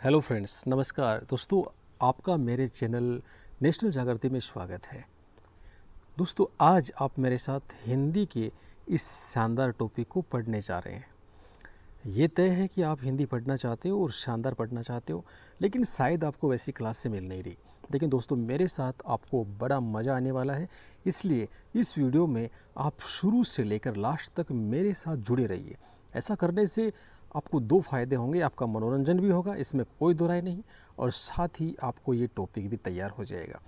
Hello friends, नमस्कार दोस्तों। आपका मेरे चैनल नेशनल जागृति में स्वागत है। दोस्तों, आज आप मेरे साथ हिंदी के इस शानदार टॉपिक को पढ़ने जा रहे हैं। ये तय है कि आप हिंदी पढ़ना चाहते हो और शानदार पढ़ना चाहते हो, लेकिन शायद आपको वैसी क्लास से मिल नहीं रही। लेकिन दोस्तों, मेरे साथ आपको बड़ा मज़ा आने वाला है, इसलिए इस वीडियो में आप शुरू से लेकर लास्ट तक मेरे साथ जुड़े रहिए। ऐसा करने से आपको दो फायदे होंगे। आपका मनोरंजन भी होगा, इसमें कोई दो राय नहीं, और साथ ही आपको ये टॉपिक भी तैयार हो जाएगा।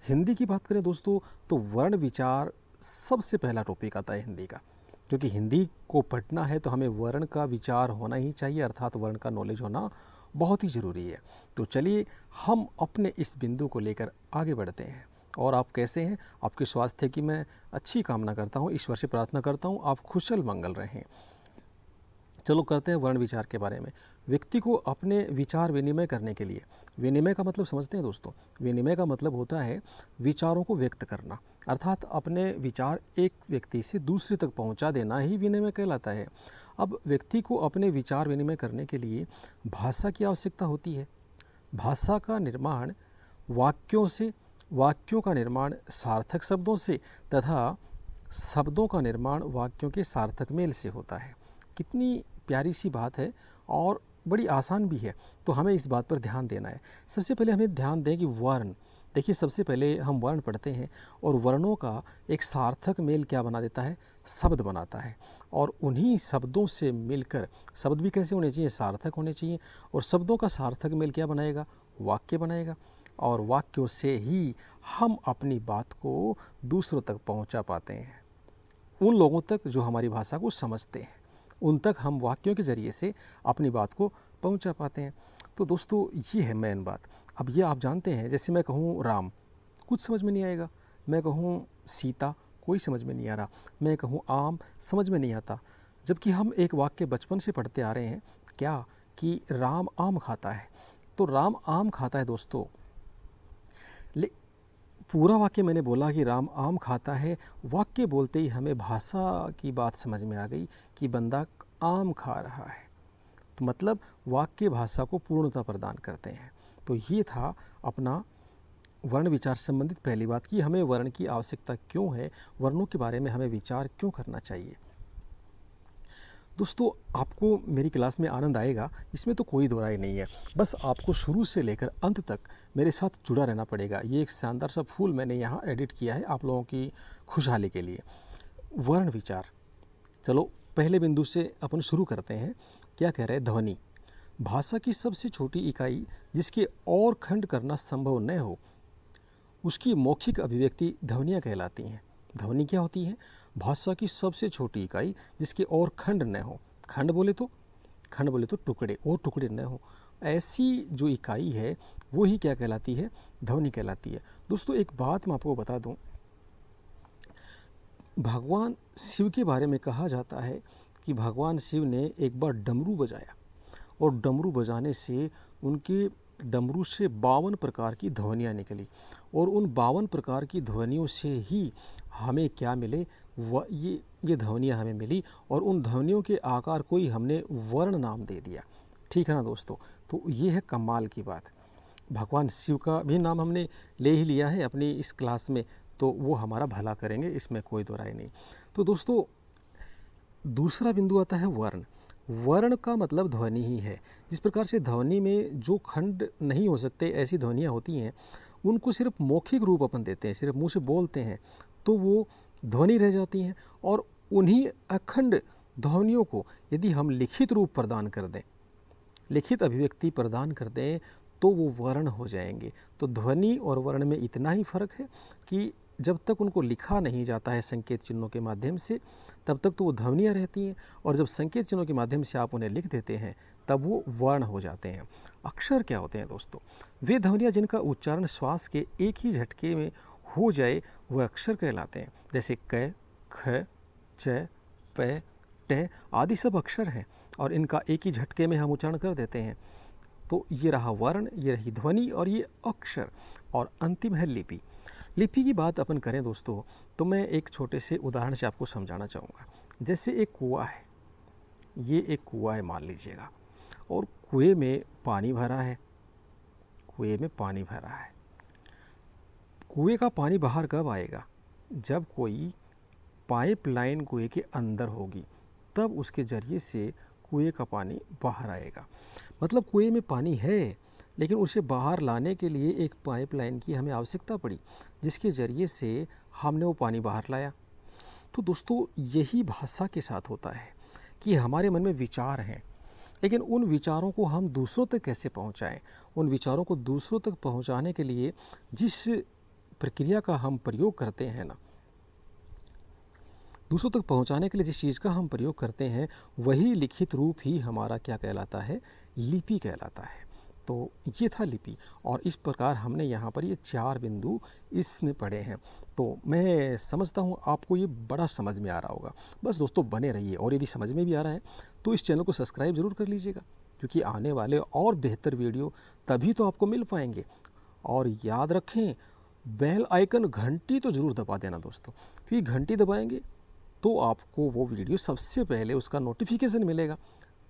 हिंदी की बात करें दोस्तों, तो वर्ण विचार सबसे पहला टॉपिक आता है हिंदी का, क्योंकि हिंदी को पढ़ना है तो हमें वर्ण का विचार होना ही चाहिए, अर्थात वर्ण का नॉलेज होना बहुत ही ज़रूरी है। तो चलिए हम अपने इस बिंदु को लेकर आगे बढ़ते हैं। और आप कैसे हैं? आपके स्वास्थ्य की मैं अच्छी कामना करता हूँ, ईश्वर से प्रार्थना करता हूँ आप कुशल मंगल रहें। चलो करते हैं वर्ण विचार के बारे में। व्यक्ति को अपने विचार विनिमय करने के लिए, विनिमय का मतलब समझते हैं दोस्तों, विनिमय का मतलब होता है विचारों को व्यक्त करना, अर्थात अपने विचार एक व्यक्ति से दूसरे तक पहुंचा देना ही विनिमय कहलाता है। अब व्यक्ति को अपने विचार विनिमय करने के लिए भाषा की आवश्यकता होती है। भाषा का निर्माण वाक्यों से, वाक्यों का निर्माण सार्थक शब्दों से तथा शब्दों का निर्माण वाक्यों के सार्थक मेल से होता है। कितनी प्यारी सी बात है और बड़ी आसान भी है, तो हमें इस बात पर ध्यान देना है। सबसे पहले हमें ध्यान दें कि वर्ण, देखिए सबसे पहले हम वर्ण पढ़ते हैं और वर्णों का एक सार्थक मेल क्या बना देता है? शब्द बनाता है। और उन्हीं शब्दों से मिलकर, शब्द भी कैसे होने चाहिए? सार्थक होने चाहिए। और शब्दों का सार्थक मेल क्या बनाएगा? वाक्य बनाएगा। और वाक्यों से ही हम अपनी बात को दूसरों तक पहुंचा पाते हैं, उन लोगों तक जो हमारी भाषा को समझते हैं, उन तक हम वाक्यों के ज़रिए से अपनी बात को पहुंचा पाते हैं। तो दोस्तों, ये है मेन बात। अब ये आप जानते हैं, जैसे मैं कहूँ राम, कुछ समझ में नहीं आएगा। मैं कहूँ सीता, कोई समझ में नहीं आ रहा। मैं कहूँ आम, समझ में नहीं आता। जबकि हम एक वाक्य बचपन से पढ़ते आ रहे हैं, क्या कि राम आम खाता है। तो राम आम खाता है दोस्तों, पूरा वाक्य मैंने बोला कि राम आम खाता है, वाक्य बोलते ही हमें भाषा की बात समझ में आ गई कि बंदा आम खा रहा है। तो मतलब वाक्य भाषा को पूर्णता प्रदान करते हैं। तो ये था अपना वर्ण विचार से संबंधित पहली बात कि हमें वर्ण की आवश्यकता क्यों है, वर्णों के बारे में हमें विचार क्यों करना चाहिए। दोस्तों, आपको मेरी क्लास में आनंद आएगा, इसमें तो कोई दो राय नहीं है। बस आपको शुरू से लेकर अंत तक मेरे साथ जुड़ा रहना पड़ेगा। ये एक शानदार सा फूल मैंने यहाँ एडिट किया है आप लोगों की खुशहाली के लिए। वर्ण विचार, चलो पहले बिंदु से अपन शुरू करते हैं। क्या कह रहे हैं? ध्वनि, भाषा की सबसे छोटी इकाई जिसके और खंड करना संभव न हो, उसकी मौखिक अभिव्यक्ति ध्वनियाँ कहलाती हैं। ध्वनि क्या होती है? भाषा की सबसे छोटी इकाई जिसके और खंड न हो। खंड बोले तो टुकड़े, और टुकड़े न हो, ऐसी जो इकाई है वो ही क्या कहलाती है? ध्वनि कहलाती है। दोस्तों, एक बात मैं आपको बता दूं, भगवान शिव के बारे में कहा जाता है कि भगवान शिव ने एक बार डमरू बजाया और डमरू बजाने से उनके डमरू से 52 प्रकार की ध्वनियाँ निकली, और उन 52 प्रकार की ध्वनियों से ही हमें क्या मिले? ये ध्वनियाँ हमें मिली, और उन ध्वनियों के आकार को ही हमने वर्ण नाम दे दिया। ठीक है ना दोस्तों? तो ये है कमाल की बात। भगवान शिव का भी नाम हमने ले ही लिया है अपनी इस क्लास में, तो वो हमारा भला करेंगे, इसमें कोई दो राय नहीं। तो दोस्तों, दूसरा बिंदु आता है वर्ण। वर्ण का मतलब ध्वनि ही है। जिस प्रकार से ध्वनि में जो खंड नहीं हो सकते, ऐसी ध्वनियाँ होती हैं, उनको सिर्फ मौखिक रूप अपन देते हैं, सिर्फ मुंह से बोलते हैं तो वो ध्वनि रह जाती हैं। और उन्हीं अखंड ध्वनियों को यदि हम लिखित रूप प्रदान कर दें, लिखित अभिव्यक्ति प्रदान कर दें, तो वो वर्ण हो जाएंगे। तो ध्वनि और वर्ण में इतना ही फर्क है कि जब तक उनको लिखा नहीं जाता है संकेत चिन्हों के माध्यम से, तब तक तो वो ध्वनियाँ रहती हैं, और जब संकेत चिन्हों के माध्यम से आप उन्हें लिख देते हैं तब वो वर्ण हो जाते हैं। अक्षर क्या होते हैं दोस्तों? वे ध्वनियाँ जिनका उच्चारण श्वास के एक ही झटके में हो जाए वह अक्षर कहलाते हैं। जैसे क, ख, च, प, ट आदि सब अक्षर हैं, और इनका एक ही झटके में हम उच्चारण कर देते हैं। तो ये रहा वर्ण, ये रही ध्वनि, और ये अक्षर। और अंतिम है लिपि। लिपि की बात अपन करें दोस्तों, तो मैं एक छोटे से उदाहरण से आपको समझाना चाहूँगा। जैसे एक कुआं है, ये एक कुआं है मान लीजिएगा, और कुएं में पानी भरा है, कुएं में पानी भरा है। कुएं का पानी बाहर कब आएगा? जब कोई पाइपलाइन कुएं के अंदर होगी, तब उसके ज़रिए से कुएं का पानी बाहर आएगा। मतलब कुएं में पानी है, लेकिन उसे बाहर लाने के लिए एक पाइपलाइन की हमें आवश्यकता पड़ी, जिसके ज़रिए से हमने वो पानी बाहर लाया। तो दोस्तों, यही भाषा के साथ होता है कि हमारे मन में विचार हैं, लेकिन उन विचारों को हम दूसरों तक कैसे पहुंचाएं? उन विचारों को दूसरों तक पहुंचाने के लिए जिस प्रक्रिया का हम प्रयोग करते हैं ना, दूसरों तक पहुंचाने के लिए जिस चीज़ का हम प्रयोग करते हैं, वही लिखित रूप ही हमारा क्या कहलाता है? लिपि कहलाता है। तो ये था लिपि, और इस प्रकार हमने यहाँ पर ये 4 बिंदु इसमें पढ़े हैं। तो मैं समझता हूँ आपको ये बड़ा समझ में आ रहा होगा। बस दोस्तों बने रहिए, और यदि समझ में भी आ रहा है तो इस चैनल को सब्सक्राइब ज़रूर कर लीजिएगा, क्योंकि आने वाले और बेहतर वीडियो तभी तो आपको मिल पाएंगे। और याद रखें, बेल आइकन घंटी तो ज़रूर दबा देना दोस्तों, क्योंकि घंटी दबाएंगे तो आपको वो वीडियो सबसे पहले उसका नोटिफिकेशन मिलेगा,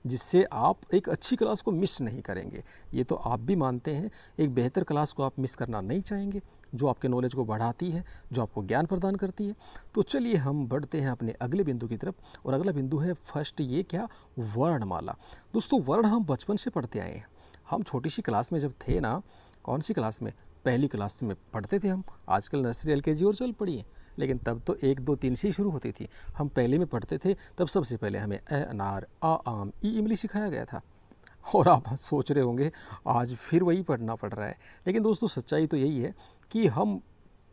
जिससे आप एक अच्छी क्लास को मिस नहीं करेंगे। ये तो आप भी मानते हैं, एक बेहतर क्लास को आप मिस करना नहीं चाहेंगे, जो आपके नॉलेज को बढ़ाती है, जो आपको ज्ञान प्रदान करती है। तो चलिए हम बढ़ते हैं अपने अगले बिंदु की तरफ, और अगला बिंदु है फर्स्ट, ये क्या? वर्णमाला। दोस्तों, वर्ण हम बचपन से पढ़ते आए हैं। हम छोटी सी क्लास में जब थे ना, कौन सी क्लास में? पहली क्लास में पढ़ते थे हम। आजकल नर्सरी, LKG और चल पड़ी है, लेकिन तब तो 1 2 3 से ही शुरू होती थी। हम पहले में पढ़ते थे, तब सबसे पहले हमें अ अनार, आ आम, ई इमली सिखाया गया था। और आप सोच रहे होंगे आज फिर वही पढ़ना पड़ रहा है, लेकिन दोस्तों सच्चाई तो यही है कि हम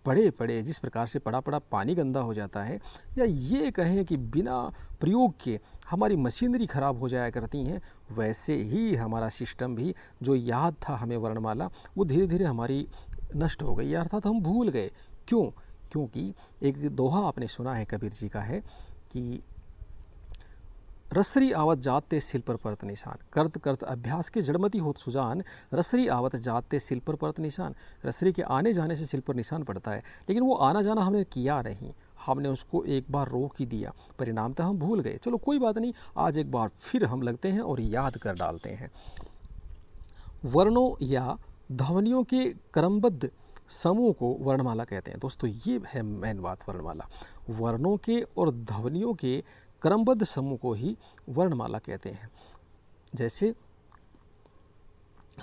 पढ़े पढ़े जिस प्रकार से पढ़ा पढ़ा पानी गंदा हो जाता है, या ये कहें कि बिना प्रयोग के हमारी मशीनरी ख़राब हो जाया करती हैं, वैसे ही हमारा सिस्टम भी, जो याद था हमें वर्णमाला, वो धीरे धीरे हमारी नष्ट हो गई, अर्थात हम भूल गए। क्यों? क्योंकि एक दोहा आपने सुना है, कबीर जी का है कि रसरी आवत जात ते सिल पर परत निशान, करत करत अभ्यास के जड़मती होत सुजान, रसरी आवत जात ते सिल पर परत निशान। रसरी के आने जाने से सिल पर निशान पड़ता है, लेकिन वो आना जाना हमने किया नहीं, हमने उसको एक बार रोक ही दिया, परिणाम तो हम भूल गए। चलो कोई बात नहीं, आज एक बार फिर हम लगते हैं और याद कर डालते हैं। वर्णों या ध्वनियों के क्रमबद्ध समूह को वर्णमाला कहते हैं। दोस्तों, ये है मेन बात। वर्णमाला, वर्णों के और ध्वनियों के क्रमबद्ध समूह को ही वर्णमाला कहते हैं। जैसे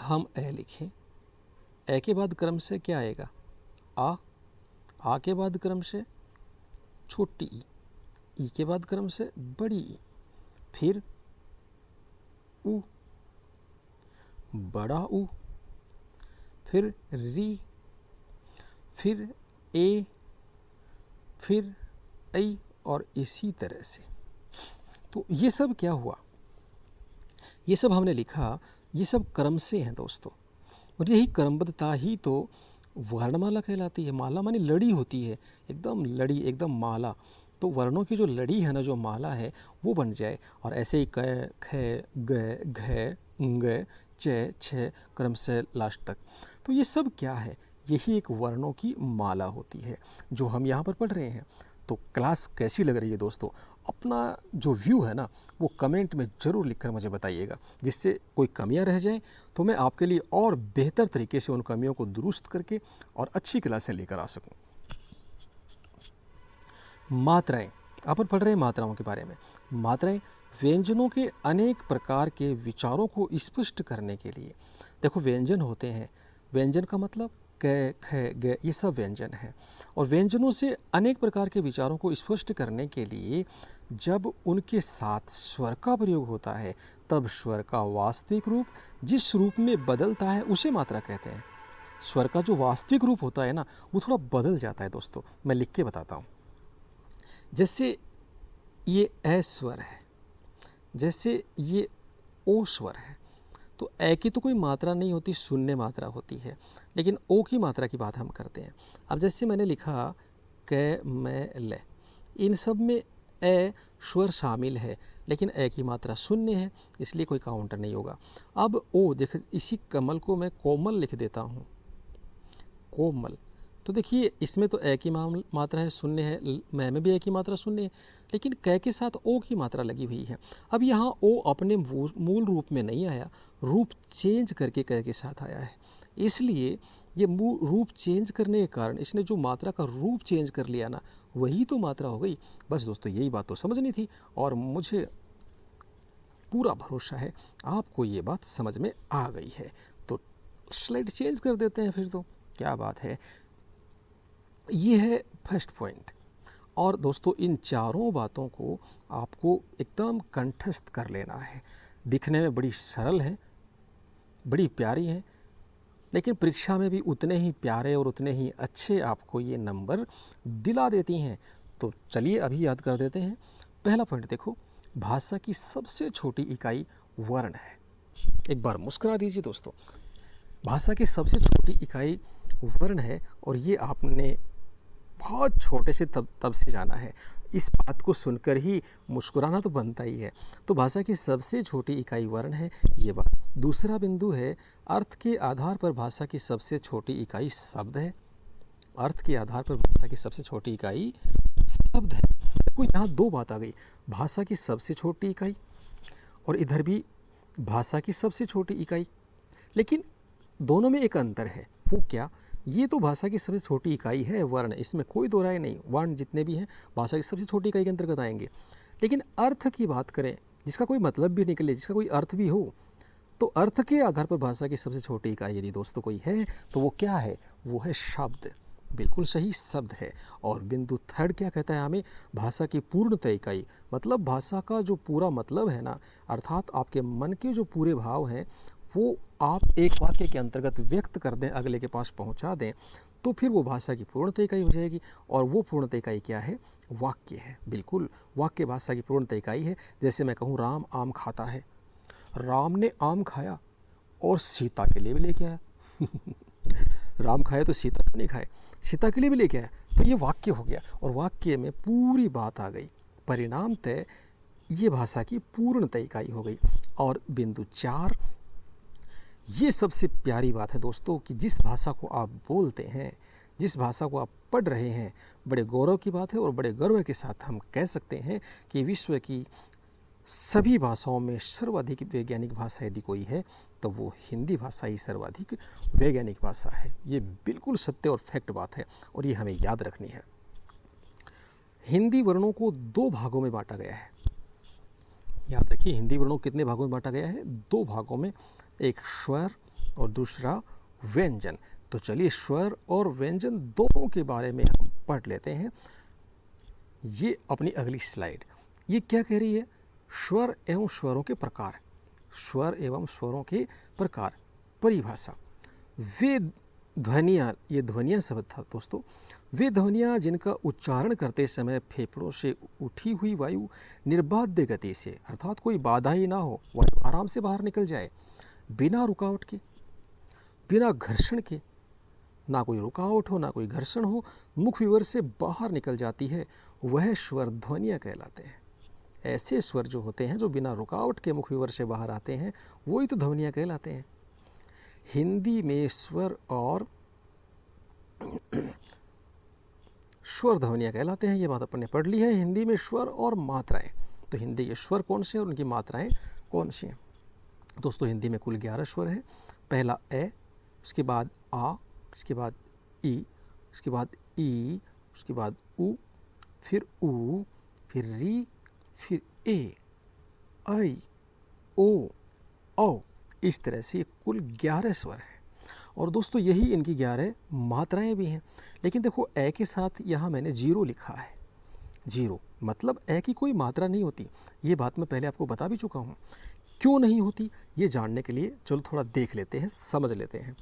हम ए लिखें, ए के बाद क्रम से क्या आएगा? आ के बाद क्रम से छोटी ई के बाद क्रम से बड़ी ई, फिर उ, बड़ा उ, फिर री, फिर ए, फिर ऐ, और इसी तरह से। तो ये सब क्या हुआ? ये सब हमने लिखा, ये सब क्रम से हैं दोस्तों, और यही क्रमबद्धता ही तो वर्णमाला कहलाती है। माला माने लड़ी होती है, एकदम लड़ी, एकदम माला। तो वर्णों की जो लड़ी है ना, जो माला है, वो बन जाए। और ऐसे ही क, ख, ग, घ, ङ, च, छ, क्रम से लास्ट तक। तो ये सब क्या है? यही एक वर्णों की माला होती है, जो हम यहाँ पर पढ़ रहे हैं। तो क्लास कैसी लग रही है दोस्तों? अपना जो व्यू है ना, वो कमेंट में ज़रूर लिखकर मुझे बताइएगा, जिससे कोई कमियां रह जाएं तो मैं आपके लिए और बेहतर तरीके से उन कमियों को दुरुस्त करके और अच्छी क्लासें लेकर आ सकूं। मात्राएं, अपन पढ़ रहे हैं मात्राओं के बारे में। मात्राएं व्यंजनों के अनेक प्रकार के विचारों को स्पष्ट करने के लिए। देखो, व्यंजन होते हैं, व्यंजन का मतलब क, ख, ग, ये सब व्यंजन हैं। और व्यंजनों से अनेक प्रकार के विचारों को स्पष्ट करने के लिए जब उनके साथ स्वर का प्रयोग होता है, तब स्वर का वास्तविक रूप जिस रूप में बदलता है उसे मात्रा कहते हैं। स्वर का जो वास्तविक रूप होता है ना, वो थोड़ा बदल जाता है दोस्तों। मैं लिख के बताता हूँ। जैसे ये ए स्वर है, जैसे ये ओ स्वर है, तो ए की तो कोई मात्रा नहीं होती, शून्य मात्रा होती है, लेकिन ओ की मात्रा की बात हम करते हैं। अब जैसे मैंने लिखा क, मैं, ल, इन सब में ए स्वर शामिल है, लेकिन ए की मात्रा शून्य है, इसलिए कोई काउंटर नहीं होगा। अब ओ, देख, इसी कमल को मैं कोमल लिख देता हूँ, कोमल, तो देखिए इसमें तो ए की मात्रा है, शून्य है, मैं में भी ए की मात्रा शून्य है, लेकिन कै के साथ ओ की मात्रा लगी हुई है। अब यहाँ ओ अपने मूल रूप में नहीं आया, रूप चेंज करके कै के साथ आया है, इसलिए ये मूल रूप चेंज करने के कारण इसने जो मात्रा का रूप चेंज कर लिया ना, वही तो मात्रा हो गई। बस दोस्तों यही बात तो समझनी थी और मुझे पूरा भरोसा है आपको ये बात समझ में आ गई है। तो स्लाइड चेंज कर देते हैं फिर, तो क्या बात है। ये है फर्स्ट पॉइंट। और दोस्तों इन चारों बातों को आपको एकदम कंठस्थ कर लेना है। दिखने में बड़ी सरल है, बड़ी प्यारी है, लेकिन परीक्षा में भी उतने ही प्यारे और उतने ही अच्छे आपको ये नंबर दिला देती हैं। तो चलिए अभी याद कर देते हैं। पहला पॉइंट देखो, भाषा की सबसे छोटी इकाई वर्ण है। एक बार मुस्कुरा दीजिए दोस्तों। भाषा की सबसे छोटी इकाई वर्ण है और ये आपने बहुत छोटे से तब से जाना है। इस बात को सुनकर ही मुस्कुराना तो बनता ही है। तो भाषा की सबसे छोटी इकाई वर्ण है, ये बात। दूसरा बिंदु है, अर्थ के आधार पर भाषा की सबसे छोटी इकाई शब्द है। अर्थ के आधार पर भाषा की सबसे छोटी इकाई शब्द है। तो यहाँ दो बात आ गई, भाषा की सबसे छोटी इकाई और इधर भी भाषा की सबसे छोटी इकाई, लेकिन दोनों में एक अंतर है। वो क्या? ये तो भाषा की सबसे छोटी इकाई है वर्ण, इसमें कोई दो राय नहीं। वर्ण जितने भी हैं भाषा की सबसे छोटी इकाई के अंतर्गत आएंगे। लेकिन अर्थ की बात करें, जिसका कोई मतलब भी निकले, जिसका कोई अर्थ भी हो, तो अर्थ के आधार पर भाषा की सबसे छोटी इकाई यदि दोस्तों कोई है तो वो क्या है? वो है शब्द। बिल्कुल सही, शब्द है। और बिंदु थर्ड क्या कहता है हमें? भाषा की पूर्णतः इकाई, मतलब भाषा का जो पूरा मतलब है ना, अर्थात आपके मन के जो पूरे भाव हैं वो आप एक वाक्य के अंतर्गत व्यक्त कर दें, अगले के पास पहुंचा दें, तो फिर वो भाषा की पूर्णतः इकाई हो जाएगी। और वो पूर्णतः इकाई क्या है? वाक्य है। बिल्कुल, वाक्य भाषा की पूर्णतः इकाई है। जैसे मैं कहूँ राम आम खाता है, राम ने आम खाया और सीता के लिए भी लेके आया। राम खाया तो सीता को नहीं खाए, सीता के लिए भी लेके आया, तो ये वाक्य हो गया और वाक्य में पूरी बात आ गई। परिणामतः ये भाषा की पूर्णतः इकाई हो गई। और बिंदु चार, ये सबसे प्यारी बात है दोस्तों कि जिस भाषा को आप बोलते हैं, जिस भाषा को आप पढ़ रहे हैं, बड़े गौरव की बात है और बड़े गर्व के साथ हम कह सकते हैं कि विश्व की सभी भाषाओं में सर्वाधिक वैज्ञानिक भाषा यदि कोई है तो वो हिंदी भाषा ही सर्वाधिक वैज्ञानिक भाषा है। ये बिल्कुल सत्य और फैक्ट बात है और ये हमें याद रखनी है। हिंदी वर्णों को दो भागों में बांटा गया है। याद रखिए, हिंदी वर्णों को कितने भागों में बांटा गया है? दो भागों में, एक स्वर और दूसरा व्यंजन। तो चलिए स्वर और व्यंजन दोनों के बारे में हम पढ़ लेते हैं। ये अपनी अगली स्लाइड, ये क्या कह रही है? स्वर एवं स्वरों के प्रकार। स्वर एवं स्वरों के प्रकार, परिभाषा। वे ध्वनियाँ, ये ध्वनियाँ शब्द था दोस्तों, वे ध्वनियाँ जिनका उच्चारण करते समय फेफड़ों से उठी हुई वायु निर्बाध्य गति से, अर्थात कोई बाधा ही ना हो, वायु आराम से बाहर निकल जाए, बिना रुकावट के, बिना घर्षण के, ना कोई रुकावट हो ना कोई घर्षण हो, मुख विवर से बाहर निकल जाती है, वह स्वर ध्वनियाँ कहलाते हैं। ऐसे स्वर जो होते हैं जो बिना रुकावट के मुख विवर से बाहर आते हैं, वही तो ध्वनियाँ कहलाते हैं। हिंदी में स्वर और स्वर ध्वनियाँ कहलाते हैं। ये बात अपन ने पढ़ ली है। हिंदी में स्वर और मात्राएं, तो हिंदी के स्वर कौन से हैं और उनकी मात्राएं कौन सी हैं? दोस्तों हिंदी में कुल 11 स्वर है। पहला ए, उसके बाद आ, उसके बाद ई, उसके बाद ई, उसके बाद उ, फिर ऊ, फिर री, फिर ए, ऐ, ओ, औ। इस तरह से कुल 11 स्वर हैं और दोस्तों यही इनकी 11 मात्राएं भी हैं। लेकिन देखो ए के साथ यहाँ मैंने 0 लिखा है। 0 मतलब ए की कोई मात्रा नहीं होती। ये बात मैं पहले आपको बता भी चुका हूँ। क्यों नहीं होती ये जानने के लिए चलो थोड़ा देख लेते हैं, समझ लेते हैं।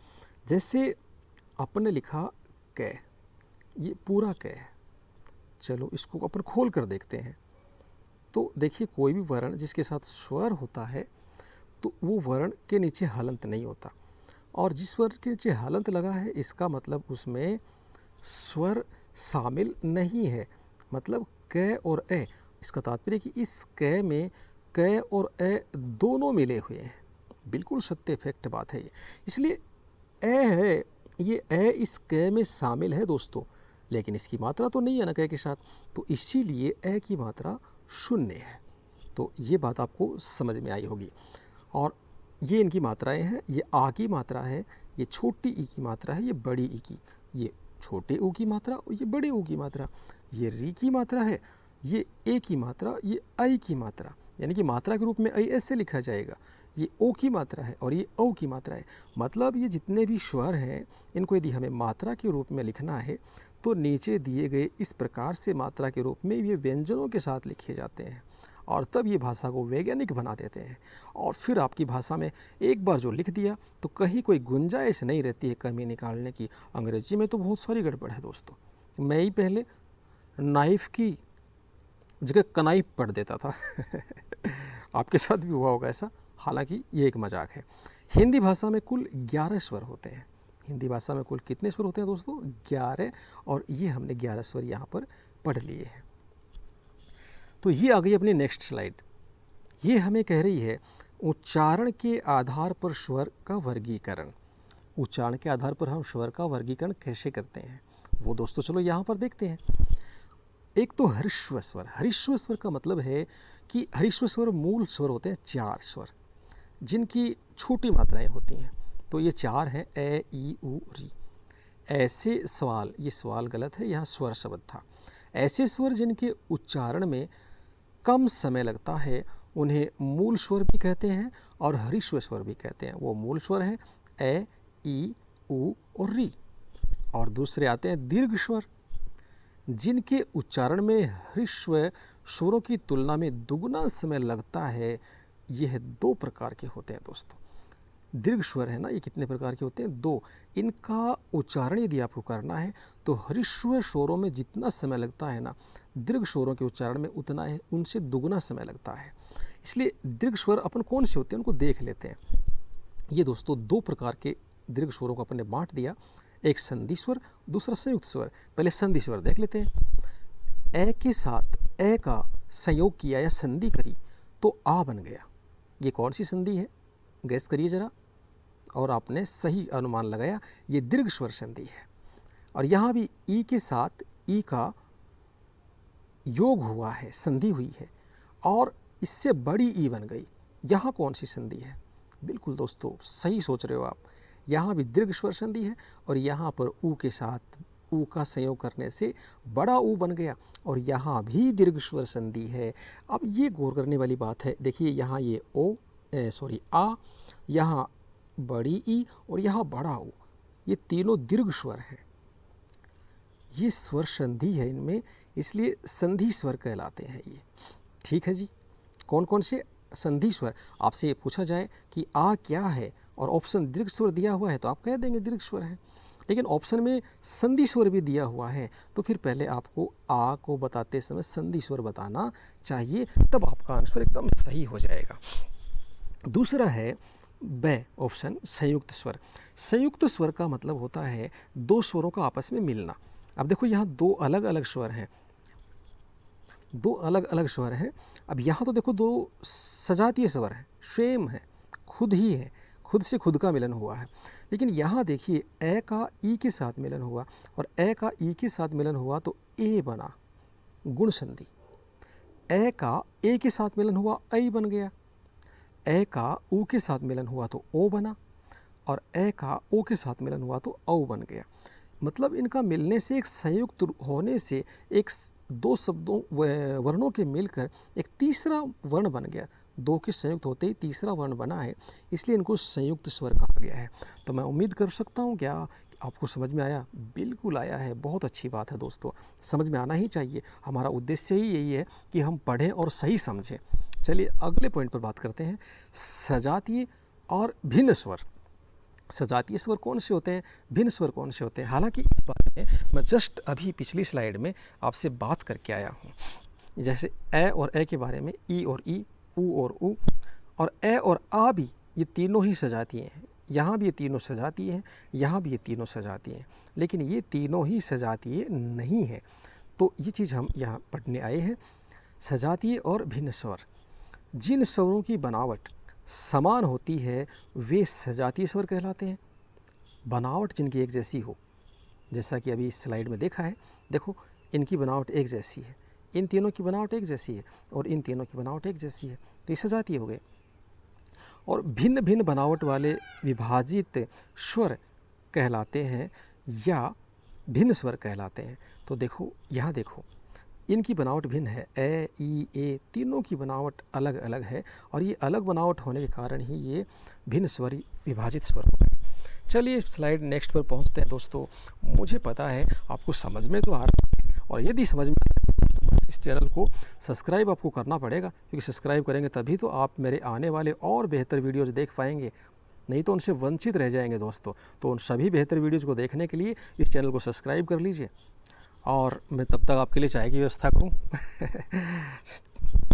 जैसे अपन लिखा कै, ये पूरा कै है। चलो इसको अपन खोल कर देखते हैं। तो देखिए कोई भी वर्ण जिसके साथ स्वर होता है तो वो वर्ण के नीचे हलंत नहीं होता, और जिस वर्ण के नीचे हलंत लगा है इसका मतलब उसमें स्वर शामिल नहीं है। मतलब कै और ए, इसका तात्पर्य कि इस कै में कै और ए दोनों मिले हुए हैं। बिल्कुल सत्य फैक्ट बात है ये। इसलिए ए है ये ए इस क में शामिल है दोस्तों, लेकिन इसकी मात्रा तो नहीं है ना क के साथ, तो इसीलिए ए की मात्रा शून्य है। तो ये बात आपको समझ में आई होगी। और ये इनकी मात्राएं हैं, ये आ की मात्रा है, ये छोटी ई की मात्रा है, ये बड़ी ई की, ये छोटे ऊ की मात्रा और ये बड़े ऊ की मात्रा, ये री की मात्रा है, ये ए की मात्रा, ये आई की मात्रा, यानी कि मात्रा के रूप में आई ऐसे लिखा जाएगा। ये ओ की मात्रा है और ये औ की मात्रा है। मतलब ये जितने भी स्वर हैं, इनको यदि हमें मात्रा के रूप में लिखना है तो नीचे दिए गए इस प्रकार से मात्रा के रूप में ये व्यंजनों के साथ लिखे जाते हैं, और तब ये भाषा को वैज्ञानिक बना देते हैं। और फिर आपकी भाषा में एक बार जो लिख दिया तो कहीं कोई गुंजाइश नहीं रहती है कमी निकालने की। अंग्रेजी में तो बहुत सारी गड़बड़ है दोस्तों। मैं ही पहले नाइफ की जगह कनाइफ पढ़ देता था आपके साथ भी हुआ होगा ऐसा, हालांकि ये एक मजाक है। हिंदी भाषा में कुल 11 स्वर होते हैं। हिंदी भाषा में कुल कितने स्वर होते हैं दोस्तों? 11। और ये हमने 11 स्वर यहाँ पर पढ़ लिए हैं। तो ये आ गई अपनी नेक्स्ट स्लाइड। ये हमें कह रही है उच्चारण के आधार पर स्वर का वर्गीकरण। उच्चारण के आधार पर हम स्वर का वर्गीकरण कैसे करते हैं वो दोस्तों चलो यहाँ पर देखते हैं। एक तो हरिश्व स्वर। हरिश्व स्वर का मतलब है कि हरिश्व स्वर मूल स्वर होते हैं 4 स्वर, जिनकी छोटी मात्राएं होती हैं। तो ये 4 हैं, ए ई उ री। ऐसे सवाल, ये सवाल गलत है, यहाँ स्वर शब्द था। ऐसे स्वर जिनके उच्चारण में कम समय लगता है उन्हें मूल स्वर भी कहते हैं और हरिश्व स्वर भी कहते हैं। वो मूल स्वर हैं ए ई उ और री। और दूसरे आते हैं दीर्घ स्वर, जिनके उच्चारण में हरिश्व स्वरों की तुलना में दुगना समय लगता है। यह 2 प्रकार के होते हैं दोस्तों। दीर्घ स्वर है ना, ये कितने प्रकार के होते हैं? 2। इनका उच्चारण यदि आपको करना है तो हरिश्व स्वरों में जितना समय लगता है ना, दीर्घ स्वरों के उच्चारण में उतना है, उनसे दुगना समय लगता है। इसलिए दीर्घ स्वर अपन कौन से होते हैं उनको देख लेते हैं। ये दोस्तों 2 प्रकार के दीर्घ स्वरों को अपन ने बांट दिया, एक संधि स्वर, दूसरा संयुक्त स्वर। पहले संधि स्वर देख लेते हैं। ए के साथ ए का संयोग किया या संधि करी तो आ बन गया। ये कौन सी संधि है? गैस करिए जरा। और आपने सही अनुमान लगाया, ये दीर्घ स्वर संधि है। और यहाँ भी ई के साथ ई का योग हुआ है, संधि हुई है, और इससे बड़ी ई बन गई। यहाँ कौन सी संधि है? बिल्कुल दोस्तों सही सोच रहे हो आप। यहाँ भी दीर्घ स्वर संधि है और यहाँ पर ऊ के साथ ऊ का संयोग करने से बड़ा ऊ बन गया, और यहाँ भी दीर्घ स्वर संधि है। अब ये गौर करने वाली बात है। देखिए यहाँ ये आ, यहाँ बड़ी ई और यहाँ बड़ा ऊ, ये तीनों दीर्घ स्वर हैं। ये स्वर संधि है इनमें, इसलिए संधि स्वर कहलाते हैं ये। ठीक है जी। कौन कौन से संधि स्वर? आपसे ये पूछा जाए कि आ क्या है और ऑप्शन दीर्घ स्वर दिया हुआ है तो आप कह देंगे दीर्घ स्वर है, लेकिन ऑप्शन में संधि स्वर भी दिया हुआ है तो फिर पहले आपको आ को बताते समय संधि स्वर बताना चाहिए, तब आपका आंसर एकदम सही हो जाएगा। दूसरा है ब ऑप्शन संयुक्त स्वर। संयुक्त स्वर का मतलब होता है 2 स्वरों का आपस में मिलना। अब देखो यहाँ 2 अलग अलग स्वर हैं, 2 अलग अलग स्वर हैं। अब यहाँ तो देखो 2 सजातीय स्वर हैं, सेम है, खुद ही है, खुद से खुद का मिलन हुआ है। लेकिन यहाँ देखिए ए का ई के साथ मिलन हुआ और ए का ई के साथ मिलन हुआ तो ए बना, गुण संधि। ए का ए के साथ मिलन हुआ ऐ बन गया। ए का ऊ के साथ मिलन हुआ तो ओ बना, और ए का ओ के साथ मिलन हुआ तो औ बन गया। मतलब इनका मिलने से, एक संयुक्त होने से, एक 2 शब्दों वर्णों के मिलकर एक तीसरा वर्ण बन गया। 2 के संयुक्त होते ही तीसरा वर्ण बना है, इसलिए इनको संयुक्त स्वर कहा गया है। तो मैं उम्मीद कर सकता हूँ क्या आपको समझ में आया? बिल्कुल आया है, बहुत अच्छी बात है दोस्तों, समझ में आना ही चाहिए। हमारा उद्देश्य ही यही है कि हम पढ़ें और सही समझें। चलिए अगले पॉइंट पर बात करते हैं, सजातीय और भिन्न स्वर। सजातीय स्वर कौन से होते हैं, भिन्न स्वर कौन से होते हैं? हालांकि इस बारे में मैं जस्ट अभी पिछली स्लाइड में आपसे बात करके आया हूँ। जैसे ए और ए के बारे में, ई और ई, ऊ और ऊ, और ए और आ भी, ये तीनों ही सजातीय हैं। यहाँ भी ये तीनों सजातीय हैं, यहाँ भी ये तीनों सजातीय हैं, लेकिन ये तीनों ही सजातीय नहीं है। तो ये चीज़ हम यहाँ पढ़ने आए हैं। सजातीय और भिन्न स्वर, जिन स्वरों की बनावट समान होती है वे सजातीय स्वर कहलाते हैं। बनावट जिनकी एक जैसी हो, जैसा कि अभी इस स्लाइड में देखा है, देखो इनकी बनावट एक जैसी है, इन तीनों की बनावट एक जैसी है और इन तीनों की बनावट एक जैसी है, तो ये सजातीय हो गए। और भिन्न भिन्न बनावट वाले विभाजित स्वर कहलाते हैं या भिन्न स्वर कहलाते हैं। तो देखो यहाँ देखो, इनकी बनावट भिन्न है, ए ई ए तीनों की बनावट अलग अलग है और ये अलग बनावट होने के कारण ही ये भिन्न स्वर विभाजित स्वर हो गए। चलिए स्लाइड नेक्स्ट पर पहुँचते हैं दोस्तों। मुझे पता है आपको समझ में तो आ रहा है, और यदि समझ में तो बस इस चैनल को सब्सक्राइब आपको करना पड़ेगा, क्योंकि सब्सक्राइब करेंगे तभी तो आप मेरे आने वाले और बेहतर वीडियोज़ देख पाएंगे, नहीं तो उनसे वंचित रह जाएंगे दोस्तों। तो उन सभी बेहतर वीडियोज़ को देखने के लिए इस चैनल को सब्सक्राइब कर लीजिए, और मैं तब तक आपके लिए चाय की व्यवस्था करूं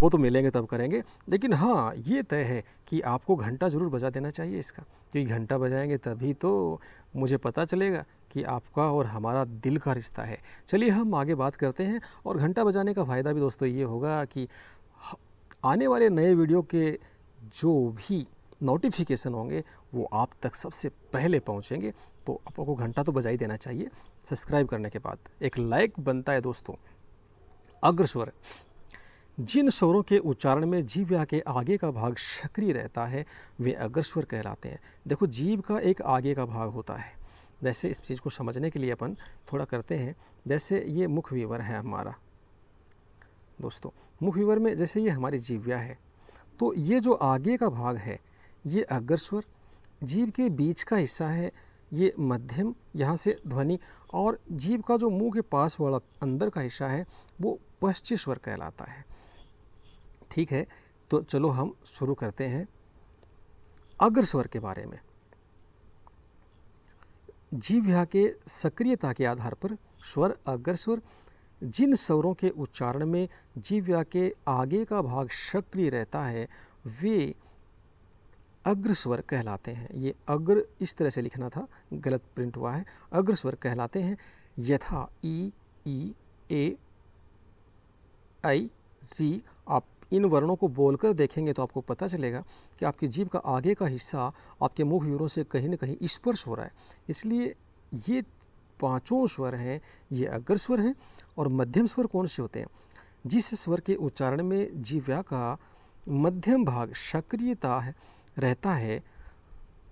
वो तो मिलेंगे तब करेंगे, लेकिन हाँ ये तय है कि आपको घंटा ज़रूर बजा देना चाहिए इसका, क्योंकि घंटा बजाएंगे तभी तो मुझे पता चलेगा कि आपका और हमारा दिल का रिश्ता है। चलिए हम आगे बात करते हैं। और घंटा बजाने का फ़ायदा भी दोस्तों ये होगा कि आने वाले नए वीडियो के जो भी नोटिफिकेशन होंगे वो आप तक सबसे पहले पहुंचेंगे। तो आपको घंटा तो बजा ही देना चाहिए सब्सक्राइब करने के बाद। एक लाइक बनता है दोस्तों। अग्रस्वर, जिन स्वरों के उच्चारण में जीव के आगे का भाग सक्रिय रहता है वे अग्रस्वर कहलाते हैं। देखो जीभ का एक आगे का भाग होता है, जैसे इस चीज़ को समझने के लिए अपन थोड़ा करते हैं। जैसे ये मुख विवर है हमारा दोस्तों, मुख विवर में जैसे ये हमारी जीव्या है, तो ये जो आगे का भाग है ये अग्रस्वर, जीभ के बीच का हिस्सा है ये मध्यम, यहाँ से ध्वनि, और जीभ का जो मुंह के पास वाला अंदर का हिस्सा है वो पश्च स्वर कहलाता है। ठीक है, तो चलो हम शुरू करते हैं अग्रस्वर के बारे में। जीभ के सक्रियता के आधार पर स्वर अग्रस्वर, जिन स्वरों के उच्चारण में जीभ के आगे का भाग सक्रिय रहता है वे अग्रस्वर कहलाते हैं। ये अग्र इस तरह से लिखना था, गलत प्रिंट हुआ है, अग्रस्वर कहलाते हैं। यथा ई ए आई री, आप इन वर्णों को बोलकर देखेंगे तो आपको पता चलेगा कि आपकी जीभ का आगे का हिस्सा आपके मुख विवरों से कहीं न कहीं स्पर्श हो रहा है। इसलिए ये पांचों स्वर हैं ये अग्रस्वर हैं। और मध्यम स्वर कौन से होते हैं? जिस स्वर के उच्चारण में जीव्या का मध्यम भाग सक्रियता रहता है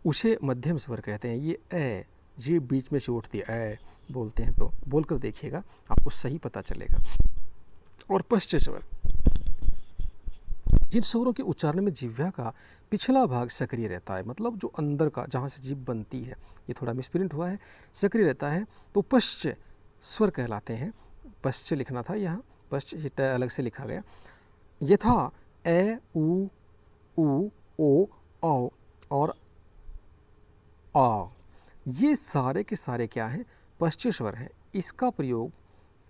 उसे मध्यम स्वर कहते हैं। ये ए, जीभ बीच में से उठती है, ए बोलते हैं, तो बोलकर देखिएगा आपको सही पता चलेगा। और पश्च स्वर, जिन स्वरों के उच्चारण में जिह्वा का पिछला भाग सक्रिय रहता है, मतलब जो अंदर का जहाँ से जीभ बनती है, ये थोड़ा मिसप्रिंट हुआ है, सक्रिय रहता है, तो पश्च स्वर कहलाते हैं। पश्च लिखना था यहाँ, पश्च अलग से लिखा गया। यथा ए उ ओ औ और आ, ये सारे के सारे क्या हैं? पश्च स्वर हैं। इसका प्रयोग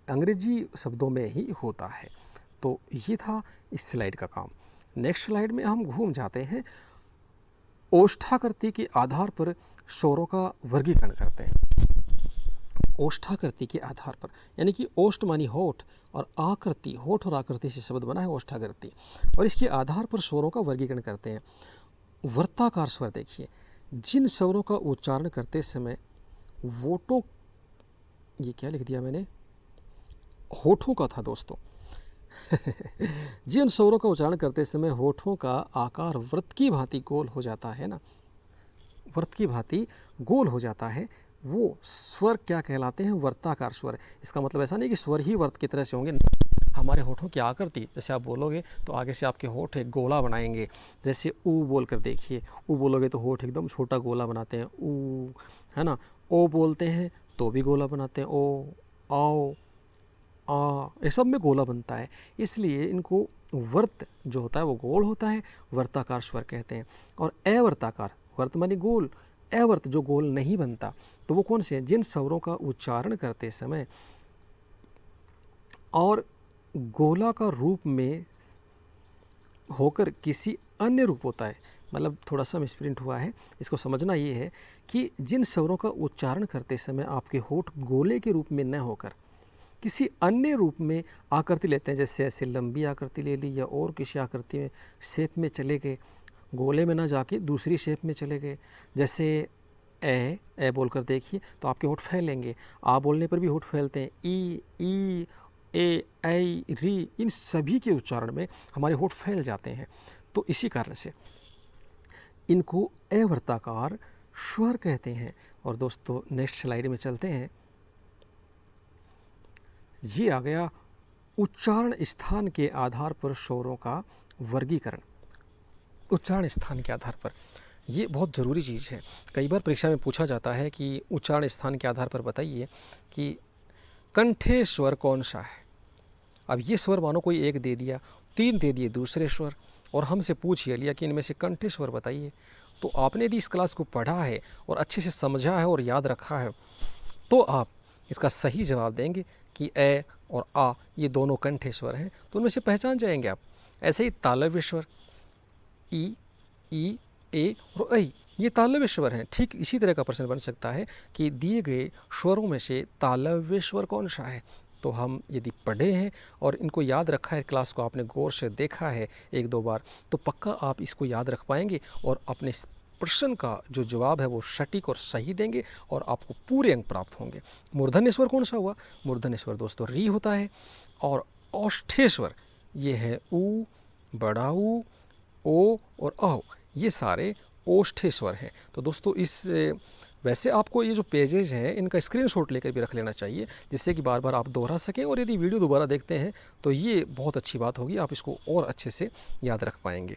अंग्रेजी शब्दों में ही होता है। तो ये था इस स्लाइड का काम। नेक्स्ट स्लाइड में हम घूम जाते हैं, ओष्ठाकृति के आधार पर स्वरों का वर्गीकरण करते हैं। ओष्ठाकृति के आधार पर, यानी कि ओष्ठ मानी होठ और आकृति, होठ और आकृति से शब्द बना है ओष्ठाकृति, और इसके आधार पर स्वरों का वर्गीकरण करते हैं। वर्ताकार स्वर देखिए, जिन स्वरों का उच्चारण करते समय वोटों, ये क्या लिख दिया मैंने, होठों का था दोस्तों जिन स्वरों का उच्चारण करते समय होठों का आकार वृत्त की भांति गोल हो जाता है ना, वृत्त की भांति गोल हो जाता है, वो स्वर क्या कहलाते हैं? वर्ताकार स्वर। इसका मतलब ऐसा नहीं कि स्वर ही वर्त की तरह से होंगे, हमारे होठों की आकृति, जैसे आप बोलोगे तो आगे से आपके होठ एक गोला बनाएंगे। जैसे ऊ बोल कर देखिए, ऊ बोलोगे तो होठ एकदम छोटा गोला बनाते हैं, ऊ, है ना। ओ बोलते हैं तो भी गोला बनाते हैं, ओ, आओ, आ, ये सब में गोला बनता है। इसलिए इनको वर्त जो होता है वो गोल होता है, वर्ताकार स्वर कहते हैं। और अवर्ताकार, वर्त मानी गोल, अवर्त जो गोल नहीं बनता, तो वो कौन से हैं? जिन स्वरों का उच्चारण करते समय और गोलाकार रूप में होकर किसी अन्य रूप होता है, मतलब थोड़ा सा मिसप्रिंट हुआ है, इसको समझना ये है कि जिन स्वरों का उच्चारण करते समय आपके होठ गोले के रूप में न होकर किसी अन्य रूप में आकृति लेते हैं, जैसे ऐसे लंबी आकृति ले ली या और किसी आकृति में शेप में चले गए, गोले में ना जाके दूसरी शेप में चले गए, जैसे ए बोलकर देखिए तो आपके होंठ फैलेंगे। आ बोलने पर भी होंठ फैलते हैं। ई, ए, ऐ, री, इन सभी के उच्चारण में हमारे होंठ फैल जाते हैं। तो इसी कारण से इनको अवर्ताकार स्वर कहते हैं। और दोस्तों नेक्स्ट स्लाइड में चलते हैं। ये आ गया उच्चारण स्थान के आधार पर स्वरों का वर्गीकरण। उच्चारण स्थान के आधार पर ये बहुत ज़रूरी चीज़ है। कई बार परीक्षा में पूछा जाता है कि उच्चारण स्थान के आधार पर बताइए कि कंठे स्वर कौन सा है। अब ये स्वर मानो कोई एक दे दिया, 3 दे दिए दूसरे स्वर, और हमसे पूछ लिया कि इनमें से कंठे स्वर बताइए। तो आपने यदि इस क्लास को पढ़ा है और अच्छे से समझा है और याद रखा है तो आप इसका सही जवाब देंगे कि ए और आ ये दोनों कंठे स्वर हैं, तो उनमें से पहचान जाएंगे आप। ऐसे ही तालव्य स्वर ई, ए और ऐ ये तालव्य स्वर हैं। ठीक इसी तरह का प्रश्न बन सकता है कि दिए गए स्वरों में से तालव्य स्वर कौन सा है। तो हम यदि पढ़े हैं और इनको याद रखा है, क्लास को आपने गौर से देखा है 1-2 बार, तो पक्का आप इसको याद रख पाएंगे और अपने प्रश्न का जो जवाब है वो सटीक और सही देंगे और आपको पूरे अंक प्राप्त होंगे। मूर्धन्य स्वर कौन सा हुआ? मूर्धन्य स्वर दोस्तों री होता है। और औष्ठ्य स्वर ये है ऊ, बड़ा ऊ, ओ और औ, ये सारे ओष्ठ्य स्वर हैं। तो दोस्तों इस वैसे आपको ये जो पेजेज हैं इनका स्क्रीनशॉट लेकर भी रख लेना चाहिए, जिससे कि बार बार आप दोहरा सकें, और यदि वीडियो दोबारा देखते हैं तो ये बहुत अच्छी बात होगी, आप इसको और अच्छे से याद रख पाएंगे।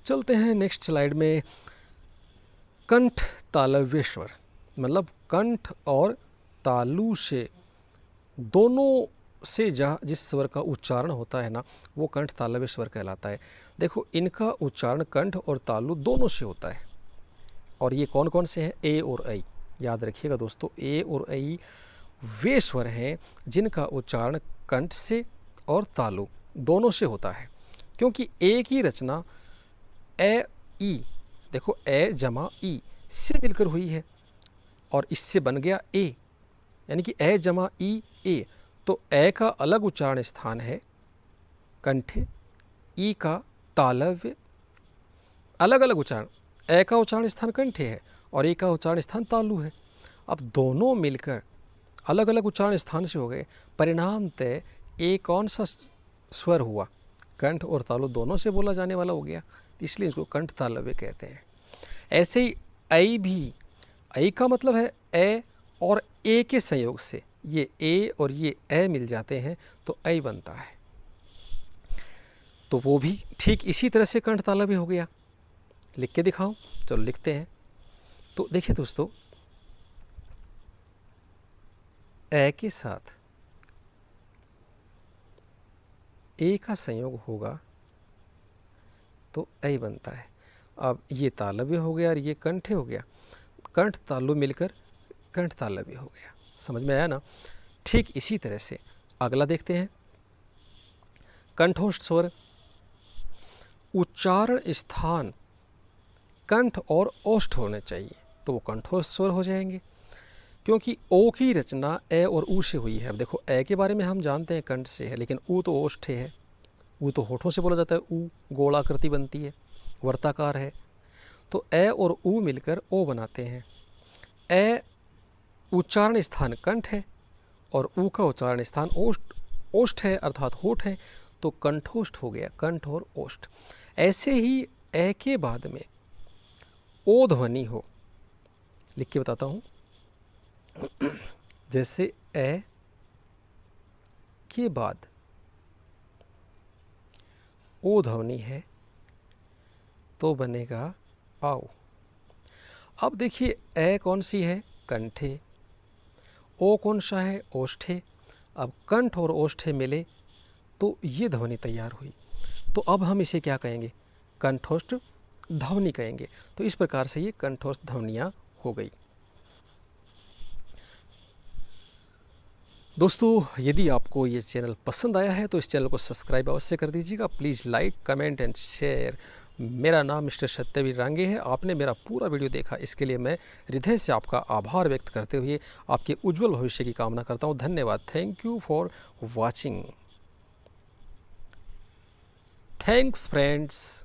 चलते हैं नेक्स्ट स्लाइड में। कंठ तालव्य स्वर, मतलब कंठ और तालु से दोनों से जहाँ जिस स्वर का उच्चारण होता है ना, वो कंठ तालव्य स्वर कहलाता है। देखो इनका उच्चारण कंठ और तालु दोनों से होता है। और ये कौन कौन से हैं? ए और ऐ। याद रखिएगा दोस्तों, ए और ऐ वे स्वर हैं जिनका उच्चारण कंठ से और तालु दोनों से होता है, क्योंकि ए की रचना ए ई, देखो ए जमा ई से मिलकर हुई है और इससे बन गया ए, यानी कि ए जमा ई ए। तो ए का अलग उच्चारण स्थान है कंठे, ई का तालव्य, अलग अलग उच्चारण। ए का उच्चारण स्थान कंठे है और ए का उच्चारण स्थान तालु है। अब दोनों मिलकर अलग अलग उच्चारण स्थान से हो गए, परिणामतः ए कौन सा स्वर हुआ? कंठ और तालु दोनों से बोला जाने वाला हो गया, इसलिए इसको कंठ तालव्य कहते हैं। ऐसे ही ऐ भी, ऐ का मतलब है ए और ए के संयोग से, ये ए और ये ए मिल जाते हैं तो ऐ बनता है। तो वो भी ठीक इसी तरह से कंठ तालव्य हो गया। लिख के दिखाऊं? चलो लिखते हैं। तो देखिए दोस्तों, ए के साथ ए का संयोग होगा तो ऐ बनता है। अब ये तालव्य हो गया और ये कंठे हो गया, कंठ तालु मिलकर कंठ तालव्य हो गया। समझ में आया ना? ठीक इसी तरह से अगला देखते हैं। कंठोष्ठ स्वर, उच्चारण स्थान कंठ और ओष्ठ होने चाहिए, तो वो कंठोष्ठ स्वर हो जाएंगे, क्योंकि ओ की रचना ए और ऊ से हुई है। अब देखो ए के बारे में हम जानते हैं कंठ से है, लेकिन ऊ तो ओष्ठ है, ऊ तो होठों से बोला जाता है। ऊ गोलाकृति बनती है, वर्ताकार है, तो ए और ऊ मिलकर ओ बनाते हैं। ए उच्चारण स्थान कंठ है और ऊ का उच्चारण स्थान ओष्ठ है, अर्थात होठ है, तो कंठोष्ठ हो गया, कंठ और ओष्ठ। ऐसे ही ए के बाद में ओ ध्वनि हो, लिख के बताता हूँ। जैसे ए के बाद ओ ध्वनि है तो बनेगा आओ। अब देखिए ए कौन सी है? कंठे। ओ कौन सा है? ओष्ठे। अब कंठ और ओष्ठे मिले तो ये ध्वनि तैयार हुई, तो अब हम इसे क्या कहेंगे? कंठोष्ठ ध्वनि कहेंगे। तो इस प्रकार से ये कंठोष्ठ ध्वनियाँ हो गई। दोस्तों यदि आपको ये चैनल पसंद आया है तो इस चैनल को सब्सक्राइब अवश्य कर दीजिएगा। Please like, comment and share. मेरा नाम मिस्टर सत्यवीर रांगे है। आपने मेरा पूरा वीडियो देखा, इसके लिए मैं हृदय से आपका आभार व्यक्त करते हुए आपके उज्जवल भविष्य की कामना करता हूँ। धन्यवाद। Thank you for watching. Thanks friends.